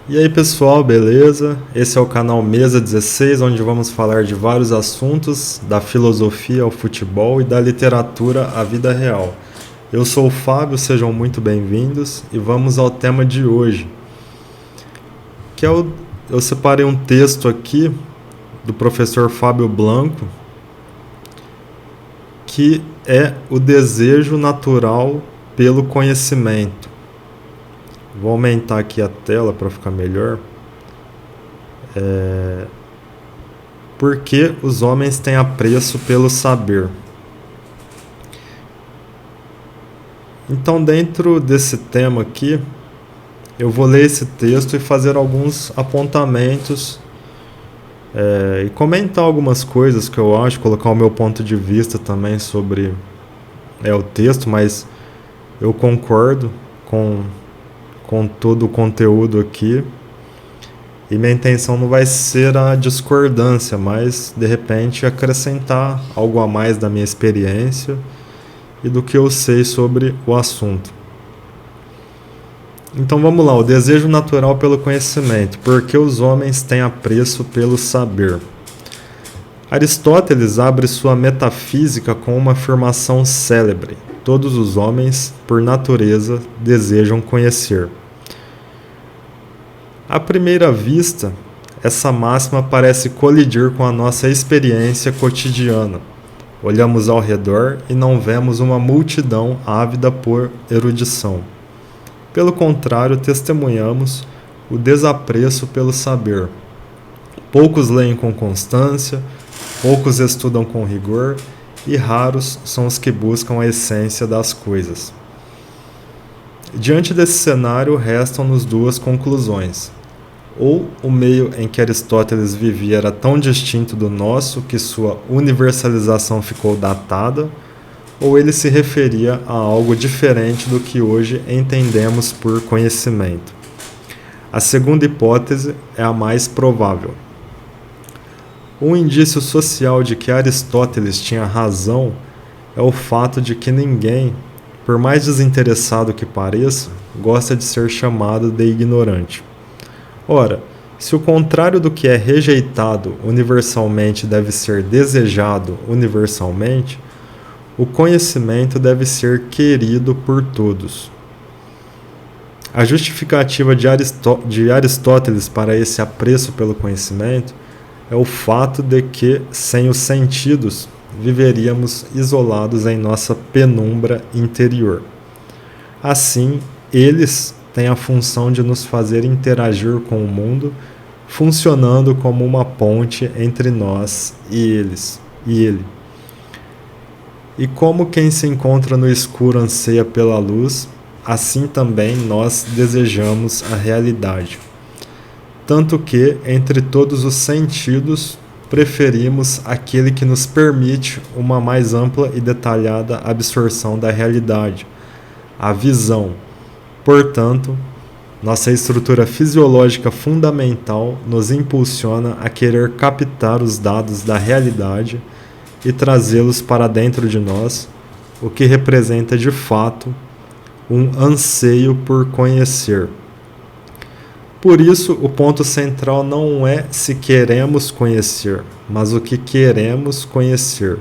E aí pessoal, beleza? Esse é o canal Mesa 16, onde vamos falar de vários assuntos, da filosofia ao futebol e da literatura à vida real. Eu sou o Fábio, sejam muito bem-vindos e vamos ao tema de hoje, que é eu separei um texto aqui do professor Fábio Blanco, que é o desejo natural pelo conhecimento. Vou aumentar aqui a tela para ficar melhor. Por que os homens têm apreço pelo saber? Então, dentro desse tema aqui, eu vou ler esse texto e fazer alguns apontamentos e comentar algumas coisas que eu acho, colocar o meu ponto de vista também sobre o texto, mas eu concordo com todo o conteúdo aqui. E minha intenção não vai ser a discordância, mas de repente acrescentar algo a mais da minha experiência e do que eu sei sobre o assunto. Então vamos lá, o desejo natural pelo conhecimento. Por que os homens têm apreço pelo saber? Aristóteles abre sua metafísica com uma afirmação célebre: todos os homens, por natureza, desejam conhecer. À primeira vista, essa máxima parece colidir com a nossa experiência cotidiana. Olhamos ao redor e não vemos uma multidão ávida por erudição. Pelo contrário, testemunhamos o desapreço pelo saber. Poucos leem com constância, poucos estudam com rigor, e raros são os que buscam a essência das coisas. Diante desse cenário, restam-nos duas conclusões. Ou o meio em que Aristóteles vivia era tão distinto do nosso que sua universalização ficou datada, ou ele se referia a algo diferente do que hoje entendemos por conhecimento. A segunda hipótese é a mais provável. Um indício social de que Aristóteles tinha razão é o fato de que ninguém, por mais desinteressado que pareça, gosta de ser chamado de ignorante. Ora, se o contrário do que é rejeitado universalmente deve ser desejado universalmente, o conhecimento deve ser querido por todos. A justificativa de Aristóteles para esse apreço pelo conhecimento é o fato de que, sem os sentidos, viveríamos isolados em nossa penumbra interior. Assim, eles têm a função de nos fazer interagir com o mundo, funcionando como uma ponte entre nós e ele. E como quem se encontra no escuro anseia pela luz, assim também nós desejamos a realidade. Tanto que, entre todos os sentidos, preferimos aquele que nos permite uma mais ampla e detalhada absorção da realidade, a visão. Portanto, nossa estrutura fisiológica fundamental nos impulsiona a querer captar os dados da realidade e trazê-los para dentro de nós, o que representa de fato um anseio por conhecer. Por isso, o ponto central não é se queremos conhecer, mas o que queremos conhecer.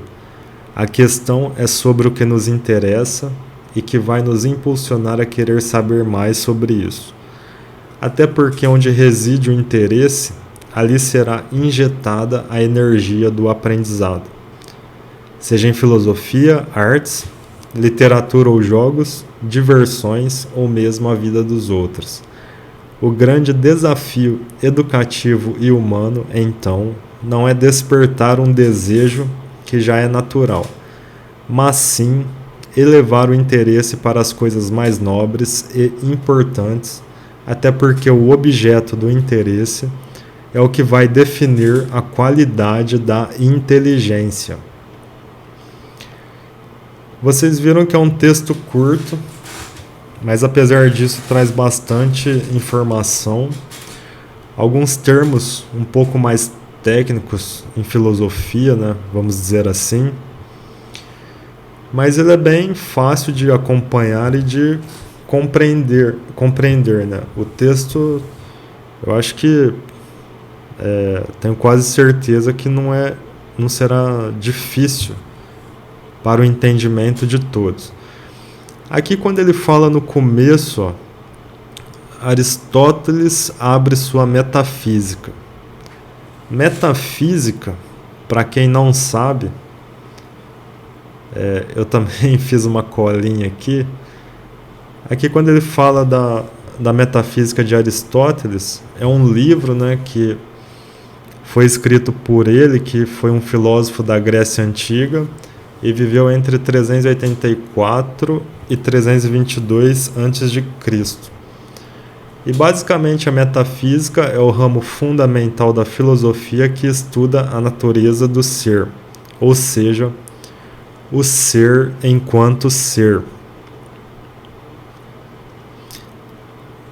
A questão é sobre o que nos interessa e que vai nos impulsionar a querer saber mais sobre isso. Até porque onde reside o interesse, ali será injetada a energia do aprendizado. Seja em filosofia, artes, literatura ou jogos, diversões ou mesmo a vida dos outros. O grande desafio educativo e humano, então, não é despertar um desejo que já é natural, mas sim elevar o interesse para as coisas mais nobres e importantes, até porque o objeto do interesse é o que vai definir a qualidade da inteligência. Vocês viram que é um texto curto, mas apesar disso traz bastante informação, alguns termos um pouco mais técnicos em filosofia, né, vamos dizer assim, mas ele é bem fácil de acompanhar e de compreender, né? O texto Eu acho que tenho quase certeza que não será difícil para o entendimento de todos. Aqui, quando ele fala no começo, ó, Aristóteles abre sua metafísica. Metafísica, para quem não sabe, eu também fiz uma colinha aqui. Aqui, quando ele fala da metafísica de Aristóteles, é um livro, né, que foi escrito por ele, que foi um filósofo da Grécia Antiga e viveu entre 384 e 322 a.C. E basicamente a metafísica é o ramo fundamental da filosofia que estuda a natureza do ser, ou seja, o ser enquanto ser.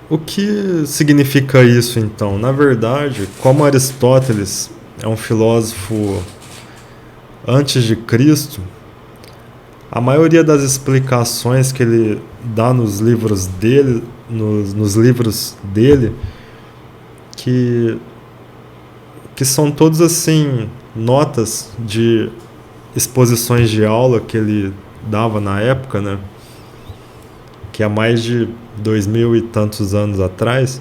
O que significa isso então? Na verdade, como Aristóteles é um filósofo antes de Cristo, a maioria das explicações que ele dá nos livros dele, que são todos assim notas de exposições de aula que ele dava na época, né? Que há mais de 2000 e tantos anos atrás,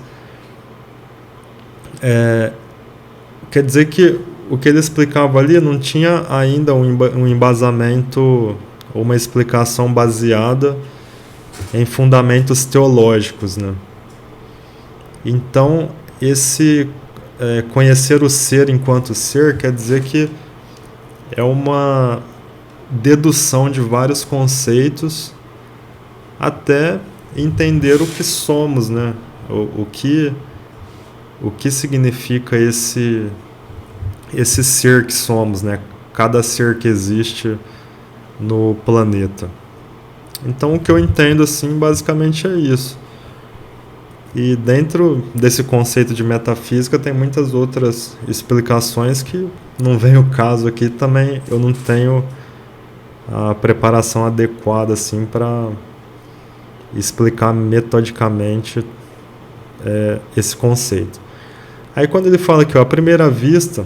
quer dizer que o que ele explicava ali não tinha ainda um embasamento ou uma explicação baseada em fundamentos teológicos, né? Então, esse conhecer o ser enquanto ser quer dizer que é uma dedução de vários conceitos até entender o que somos, né? O que significa esse ser que somos, né? Cada ser que existe no planeta. Então, o que eu entendo, assim, basicamente é isso. E dentro desse conceito de metafísica tem muitas outras explicações que não vem o caso aqui. Também eu não tenho a preparação adequada, assim, para explicar metodicamente esse conceito. Aí quando ele fala que, ó, à primeira vista,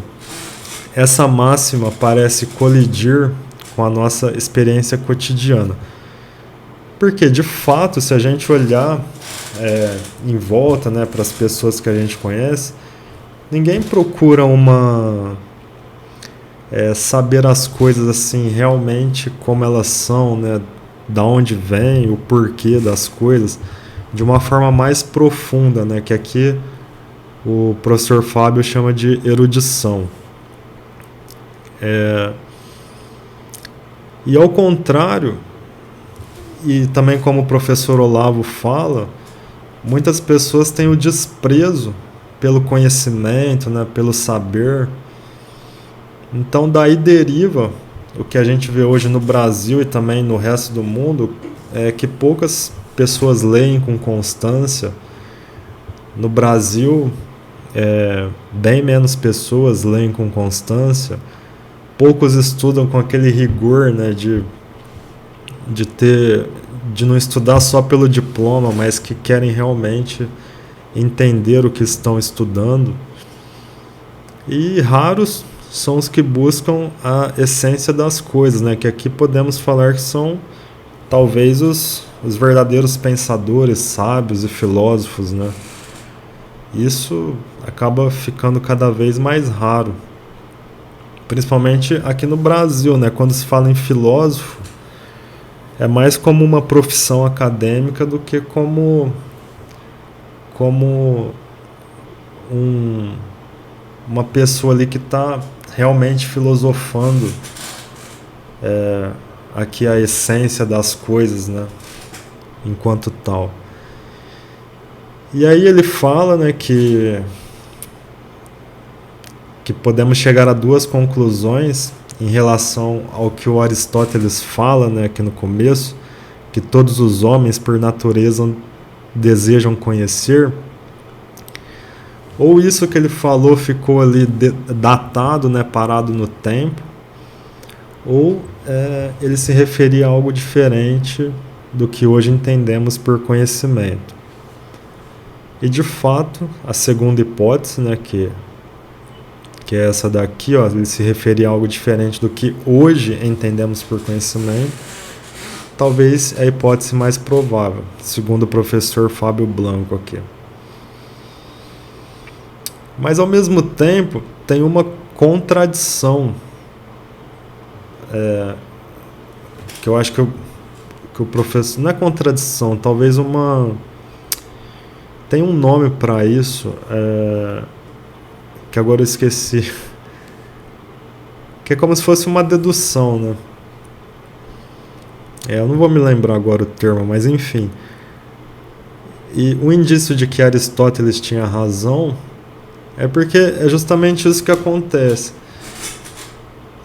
essa máxima parece colidir com a nossa experiência cotidiana. Porque, de fato, se a gente olhar em volta, né, para as pessoas que a gente conhece, ninguém procura saber as coisas assim realmente como elas são, né, da onde vem, o porquê das coisas, de uma forma mais profunda, né, que aqui o professor Fábio chama de erudição. E ao contrário, e também como o professor Olavo fala, muitas pessoas têm o desprezo pelo conhecimento, né, pelo saber. Então daí deriva o que a gente vê hoje no Brasil e também no resto do mundo, é que poucas pessoas leem com constância. No Brasil, bem menos pessoas leem com constância. Poucos estudam com aquele rigor, né, de não estudar só pelo diploma, mas que querem realmente entender o que estão estudando. E raros são os que buscam a essência das coisas, né? Que aqui podemos falar que são talvez os verdadeiros pensadores, sábios e filósofos, né? Isso acaba ficando cada vez mais raro, principalmente aqui no Brasil, né? Quando se fala em filósofo, é mais como uma profissão acadêmica do que como uma pessoa ali que está realmente filosofando aqui a essência das coisas, né, enquanto tal. E aí ele fala, né, que podemos chegar a duas conclusões em relação ao que o Aristóteles fala, né, aqui no começo, que todos os homens por natureza desejam conhecer. Ou isso que ele falou ficou ali datado, né, parado no tempo, ou ele se referia a algo diferente do que hoje entendemos por conhecimento. E de fato, a segunda hipótese, né, que é essa daqui, ó, ele se referir a algo diferente do que hoje entendemos por conhecimento, talvez é a hipótese mais provável, segundo o professor Fábio Blanco aqui. Mas ao mesmo tempo tem uma contradição que eu acho que o professor, não é contradição, talvez tem um nome para isso, que agora eu esqueci, que é como se fosse uma dedução, né? Eu não vou me lembrar agora o termo, mas enfim. E o indício de que Aristóteles tinha razão é porque é justamente isso que acontece.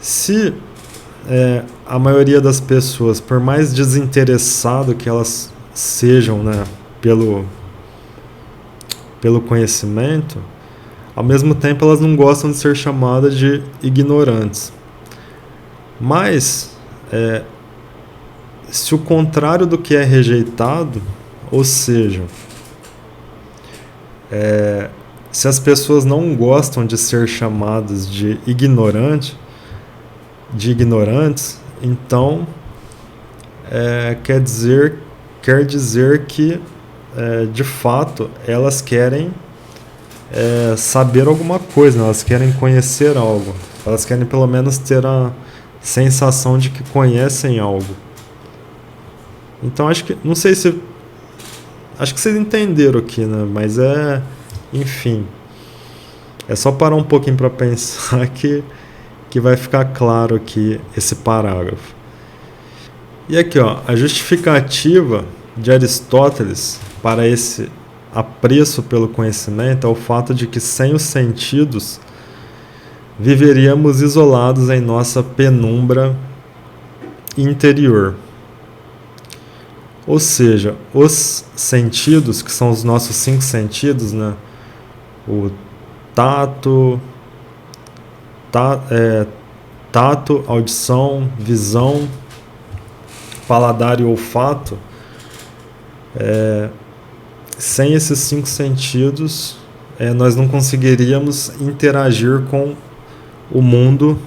Se a maioria das pessoas, por mais desinteressado que elas sejam, né, pelo conhecimento, ao mesmo tempo elas não gostam de ser chamadas de ignorantes. Mas se o contrário do que é rejeitado, ou seja, se as pessoas não gostam de ser chamadas de ignorantes, então quer dizer que de fato elas querem saber alguma coisa, elas querem conhecer algo, elas querem pelo menos ter a sensação de que conhecem algo. Então acho que vocês entenderam aqui, né? Mas enfim, é só parar um pouquinho para pensar que vai ficar claro aqui esse parágrafo. E aqui, ó, a justificativa de Aristóteles para esse apreço pelo conhecimento é o fato de que sem os sentidos viveríamos isolados em nossa penumbra interior. Ou seja, os sentidos, que são os nossos 5 sentidos, né? O tato, audição, visão, paladar e olfato, sem esses 5 sentidos, nós não conseguiríamos interagir com o mundo,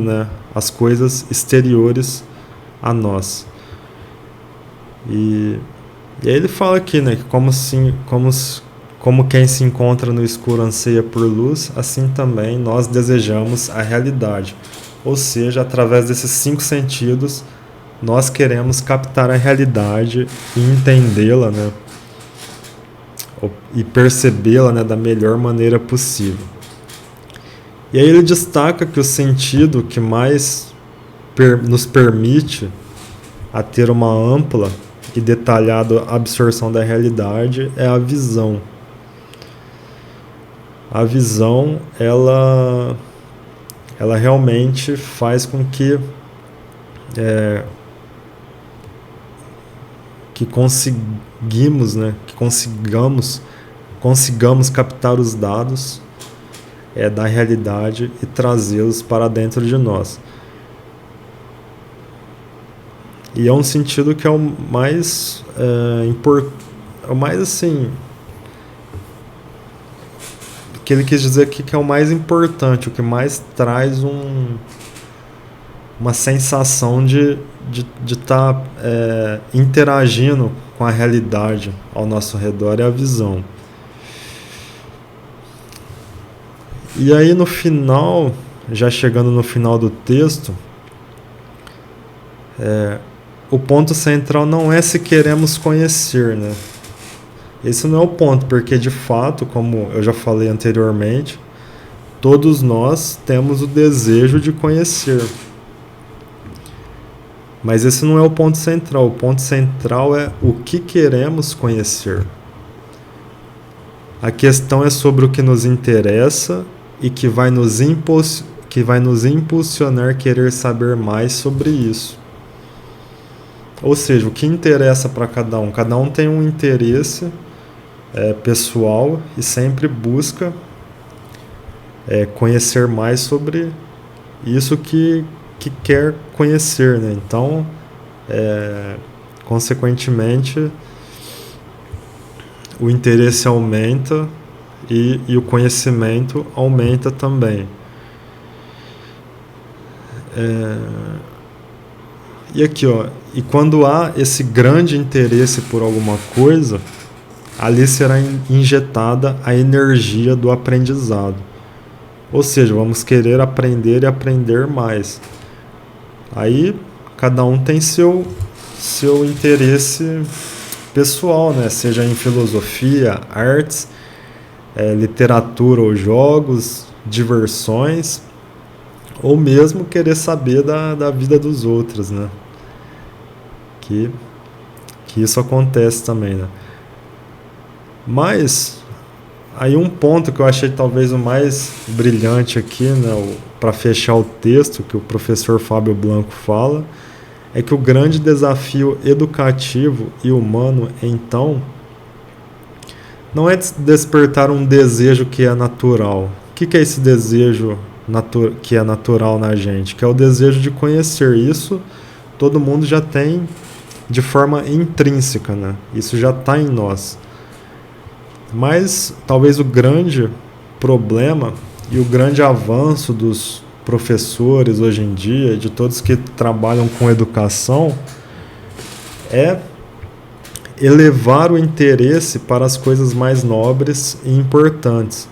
né? As coisas exteriores a nós. E aí ele fala aqui, né, que como quem se encontra no escuro anseia por luz, assim também nós desejamos a realidade. Ou seja, através desses 5 sentidos, nós queremos captar a realidade e entendê-la, né, e percebê-la, né, da melhor maneira possível. E aí ele destaca que o sentido que mais nos permite a ter uma ampla e detalhada absorção da realidade é a visão. A visão, ela realmente faz com que consigamos captar os dados da realidade e trazê-los para dentro de nós. E é um sentido que é o mais assim, que ele quis dizer aqui que é o mais importante, o que mais traz uma sensação de estar interagindo com a realidade ao nosso redor, é a visão. E aí no final, já chegando no final do texto, o ponto central não é se queremos conhecer, né? Esse não é o ponto, porque de fato, como eu já falei anteriormente, todos nós temos o desejo de conhecer. Mas esse não é o ponto central. O ponto central é o que queremos conhecer. A questão é sobre o que nos interessa e que vai nos impulsionar a querer saber mais sobre isso. Ou seja, o que interessa para cada um. Cada um tem um interesse pessoal e sempre busca conhecer mais sobre isso que quer conhecer, né? Então, consequentemente, o interesse aumenta e o conhecimento aumenta também. E aqui, ó, e quando há esse grande interesse por alguma coisa, ali será injetada a energia do aprendizado. Ou seja, vamos querer aprender e aprender mais. Aí, cada um tem seu interesse pessoal, né? Seja em filosofia, artes, literatura ou jogos, diversões, ou mesmo querer saber da vida dos outros, né? Que isso acontece também, né? Mas aí um ponto que eu achei talvez o mais brilhante aqui, né, para fechar o texto que o professor Fábio Blanco fala, é que o grande desafio educativo e humano, então, não é despertar um desejo que é natural. O que é esse desejo que é natural na gente? Que é o desejo de conhecer. Isso todo mundo já tem de forma intrínseca, né? Isso já está em nós. Mas talvez o grande problema e o grande avanço dos professores hoje em dia, de todos que trabalham com educação, é elevar o interesse para as coisas mais nobres e importantes.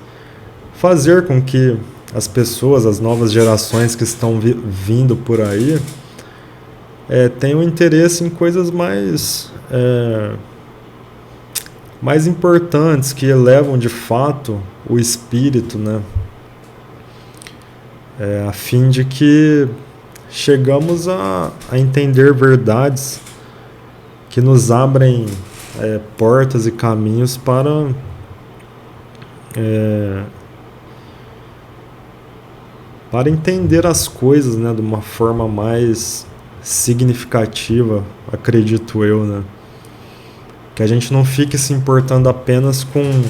Fazer com que as pessoas, as novas gerações que estão vindo por aí, tenham interesse em coisas mais importantes, que elevam de fato o espírito, né? A fim de que chegamos a entender verdades que nos abrem portas e caminhos para entender as coisas, né, de uma forma mais significativa, acredito eu, né? Que a gente não fique se importando apenas com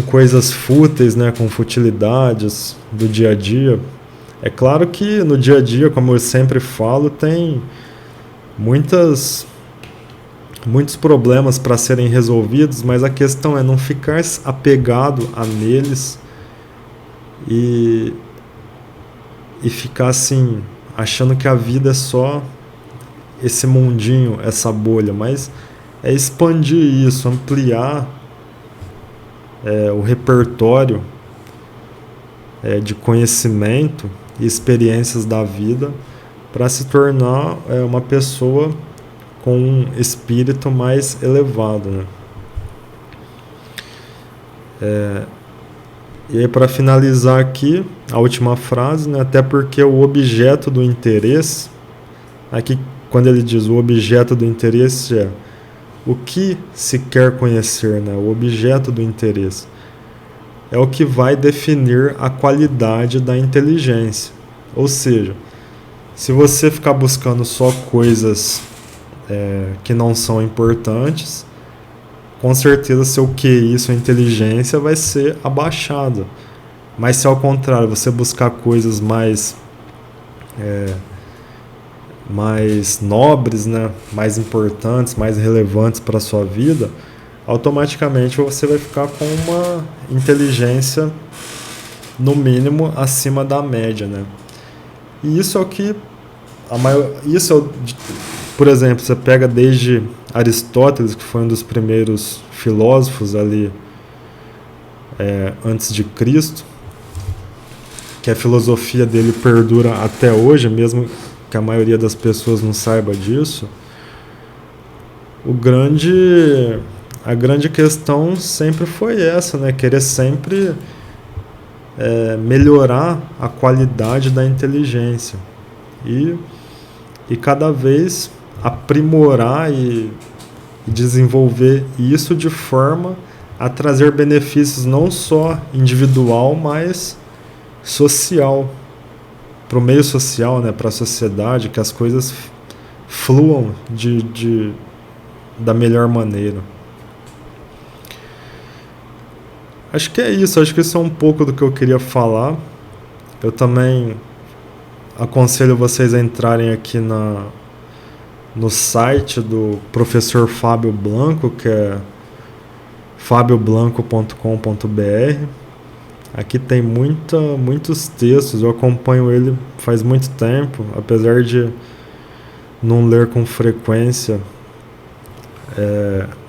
coisas fúteis, né, com futilidades do dia a dia. É claro que no dia a dia, como eu sempre falo, tem muitos problemas para serem resolvidos, mas a questão é não ficar apegado a neles e ficar assim, achando que a vida é só esse mundinho, essa bolha, mas é expandir isso, ampliar o repertório de conhecimento e experiências da vida para se tornar uma pessoa com um espírito mais elevado, né? E aí, para finalizar aqui, a última frase, né? Até porque o objeto do interesse, aqui quando ele diz o objeto do interesse é o que se quer conhecer, né? O objeto do interesse é o que vai definir a qualidade da inteligência. Ou seja, se você ficar buscando só coisas que não são importantes, com certeza seu QI, sua inteligência vai ser abaixada. Mas se ao contrário, você buscar coisas mais nobres, né, mais importantes, mais relevantes para a sua vida, automaticamente você vai ficar com uma inteligência no mínimo acima da média, né? E isso é o que por exemplo, você pega desde Aristóteles, que foi um dos primeiros filósofos ali antes de Cristo, que a filosofia dele perdura até hoje, mesmo que a maioria das pessoas não saiba disso. A grande questão sempre foi essa, né? Querer sempre melhorar a qualidade da inteligência e cada vez aprimorar e desenvolver isso de forma a trazer benefícios não só individual, mas social, para o meio social, né, para a sociedade, que as coisas fluam da melhor maneira. Acho que é isso, acho que isso é um pouco do que eu queria falar. Eu também aconselho vocês a entrarem aqui no site do professor Fábio Blanco, que é fabioblanco.com.br. Aqui tem muitos textos, eu acompanho ele faz muito tempo, apesar de não ler com frequência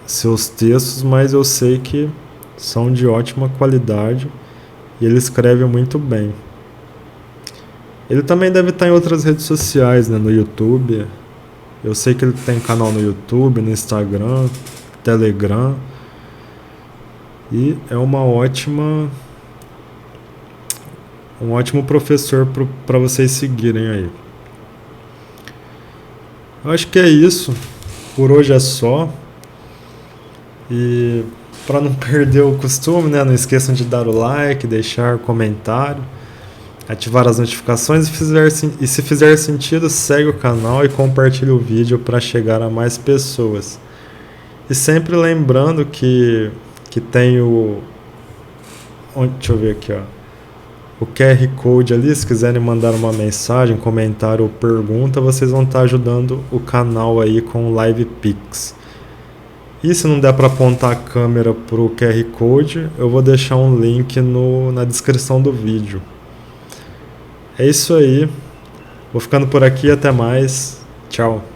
seus textos, mas eu sei que são de ótima qualidade e ele escreve muito bem. Ele também deve estar em outras redes sociais, né, no YouTube. Eu sei que ele tem canal no YouTube, no Instagram, Telegram. E é um ótimo professor para vocês seguirem aí. Eu acho que é isso. Por hoje é só. E para não perder o costume, né, não esqueçam de dar o like, deixar comentário, ativar as notificações e se fizer sentido, segue o canal e compartilhe o vídeo para chegar a mais pessoas. E sempre lembrando que tem deixa eu ver aqui, ó. O QR Code ali, se quiserem mandar uma mensagem, comentário ou pergunta, vocês vão estar ajudando o canal aí com o Live Pix. E se não der para apontar a câmera para o QR Code, eu vou deixar um link na descrição do vídeo. É isso aí. Vou ficando por aqui, até mais. Tchau.